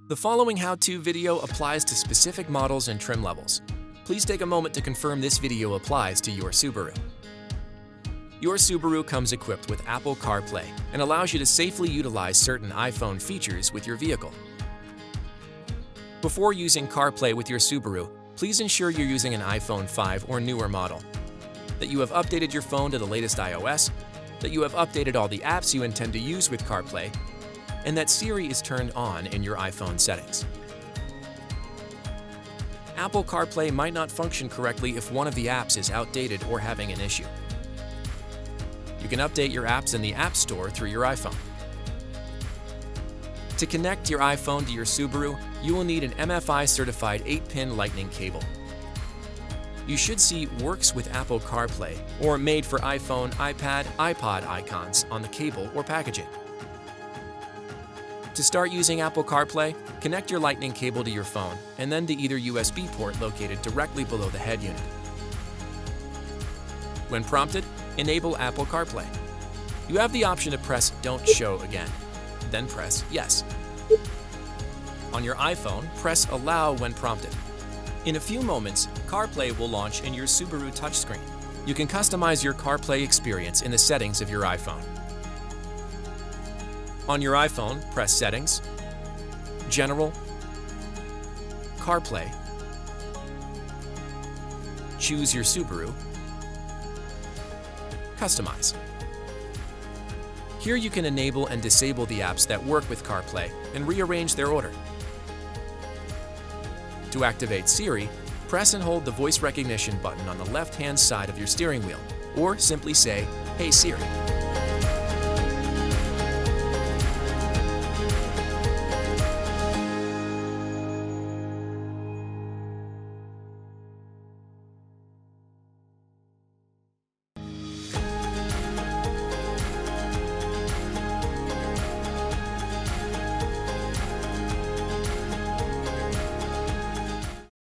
The following how-to video applies to specific models and trim levels. Please take a moment to confirm this video applies to your Subaru. Your Subaru comes equipped with Apple CarPlay and allows you to safely utilize certain iPhone features with your vehicle. Before using CarPlay with your Subaru, please ensure you're using an iPhone 5 or newer model, that you have updated your phone to the latest iOS, that you have updated all the apps you intend to use with CarPlay, and that Siri is turned on in your iPhone settings. Apple CarPlay might not function correctly if one of the apps is outdated or having an issue. You can update your apps in the App Store through your iPhone. To connect your iPhone to your Subaru, you will need an MFI-certified 8-pin Lightning cable. You should see Works with Apple CarPlay or Made for iPhone, iPad, iPod icons on the cable or packaging. To start using Apple CarPlay, connect your Lightning cable to your phone and then to either USB port located directly below the head unit. When prompted, enable Apple CarPlay. You have the option to press Don't Show again, then press Yes. On your iPhone, press Allow when prompted. In a few moments, CarPlay will launch in your Subaru touchscreen. You can customize your CarPlay experience in the settings of your iPhone. On your iPhone, press Settings, General, CarPlay, choose your Subaru, Customize. Here you can enable and disable the apps that work with CarPlay and rearrange their order. To activate Siri, press and hold the voice recognition button on the left-hand side of your steering wheel, or simply say, "Hey Siri."